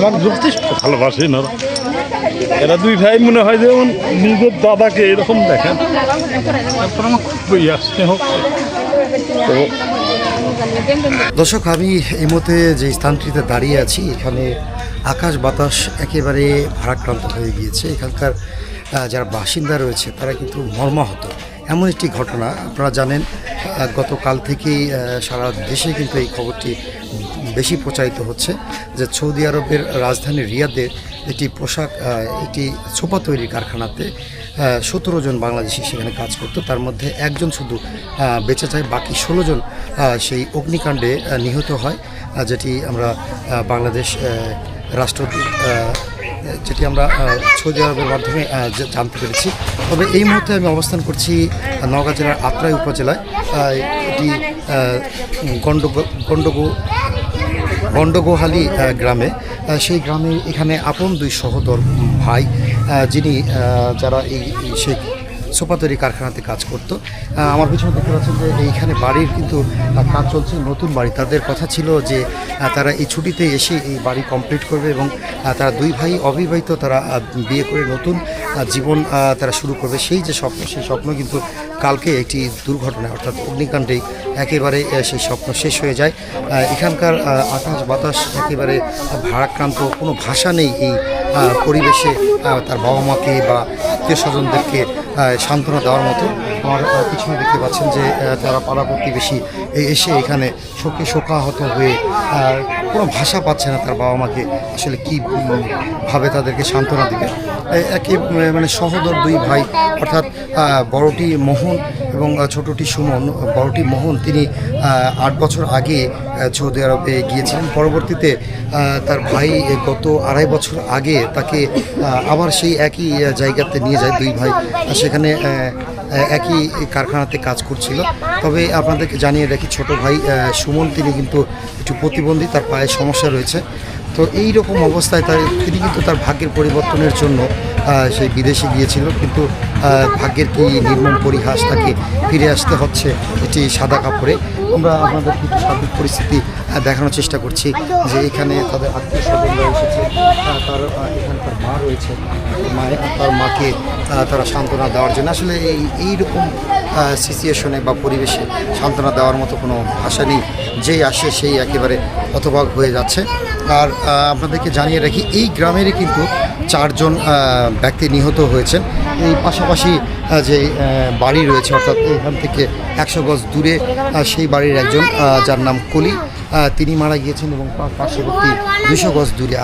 আমার যথেষ্ট ভালোবাসে না এরা দুই ভাই মনে হয় যেমন নিজের দাদাকে এরকম দেখেন তারপর আমার খুব স্নেহ তো দর্শক, আমি এই মুহূর্তে যে স্থানটিতে দাঁড়িয়ে আছি এখানে আকাশ বাতাস একেবারে ভারাক্রান্ত হয়ে গিয়েছে। এখানকার যারা বাসিন্দা রয়েছে তারা কিন্তু মর্মাহত। এমন একটি ঘটনা আপনারা জানেন, গতকাল থেকেই সারা দেশে কিন্তু এই খবরটি বেশি প্রচারিত হচ্ছে যে সৌদি আরবের রাজধানী রিয়াদের একটি একটি ছোপা তৈরির কারখানাতে 17 জন বাংলাদেশি সেখানে কাজ করতো। তার মধ্যে একজন শুধু বেঁচে যায়, বাকি 16 জন সেই অগ্নিকাণ্ডে নিহত হয়, যেটি আমরা বাংলাদেশ রাষ্ট্রদূত যেটি আমরা সৌদি আরবের মাধ্যমে জানতে পেরেছি। তবে এই মুহূর্তে আমি অবস্থান করছি নওগাঁ জেলার আত্রাই উপজেলায়। এটি গন্ডগোহালি গ্রামে। সেই গ্রামে এখানে আপন দুই সহোদর ভাই যারা সেই সোফা তৈরি কারখানাতে কাজ করতো। আমার পিছনে দেখতে পাচ্ছেন যে এইখানে বাড়ির কিন্তু কাজ চলছে, নতুন বাড়ি। তাদের কথা ছিল যে তারা এই ছুটিতে এসে এই বাড়ি কমপ্লিট করবে এবং তারা দুই ভাই অবিবাহিত, তারা বিয়ে করে নতুন জীবন তারা শুরু করবে। সেই যে স্বপ্ন, সেই স্বপ্ন কিন্তু কালকে একটি দুর্ঘটনায় অর্থাৎ অগ্নিকাণ্ডেই একেবারে সেই স্বপ্ন শেষ হয়ে যায়। এখানকার আকাশ বাতাস একেবারে ভারাক্রান্ত, কোনো ভাষা নেই এই পরিবেশে তার বাবা মাকে বা আত্মীয় স্বজনদেরকে সান্ত্বনা দেওয়ার মতো। আমার পিছনে দেখতে পাচ্ছেন যে তারা পাড়া প্রতিবেশী এসে এখানে শোকাহত হয়ে কোনো ভাষা পাচ্ছে না তার বাবা মাকে আসলে কীভাবে তাদেরকে সান্ত্বনা দেবে। মানে সহোদর দুই ভাই, অর্থাৎ বড়টি মোহন এবং ছোটটি সুমন। বড়টি মোহন তিনি 8 বছর আগে সৌদি আরবে গিয়েছিলেন। পরবর্তীতে তার ভাই গত 2.5 বছর আগে তাকে আবার সেই একই জায়গাতে নিয়ে যায়। দুই ভাই সেখানে একই কারখানাতে কাজ করছিল। তবে আপনাদেরকে জানিয়ে রাখি, ছোট ভাই সুমন তিনি কিন্তু একটু প্রতিবন্ধী, তার পায়ে সমস্যা রয়েছে। তো এই রকম অবস্থায় তিনি কিন্তু তার ভাগ্যের পরিবর্তনের জন্য সেই বিদেশে গিয়েছিল, কিন্তু ভাগ্যের কি নির্মম পরিহাস, তাকে ফিরে আসতে হচ্ছে এটি সাদা কাপড়ে। আমরা আপনাদের কিছু সার্বিক পরিস্থিতি দেখানোর চেষ্টা করছি যে এখানে তাদের আত্মীয় স্বজনরা এসেছে, তার এখানকার মা রয়েছে, তার মাকে তারা সান্ত্বনা দেওয়ার জন্য। আসলে এইরকম সিচুয়েশনে বা পরিবেশে সান্ত্বনা দেওয়ার মতো কোনো ভাষা নেই। যেই আসে সেই একেবারে হতবাক হয়ে যাচ্ছে। আর আপনাদেরকে জানিয়ে রাখি, এই গ্রামেরই কিন্তু 4 জন ব্যক্তি নিহত হয়েছেন। এই পাশাপাশি যে বাড়ি রয়েছে, অর্থাৎ এখান থেকে 100 গজ দূরে সেই বাড়ির একজন যার নাম কলি, তিনি মারা গিয়েছেন এবং পার্শ্ববর্তী 200 গজ দূরে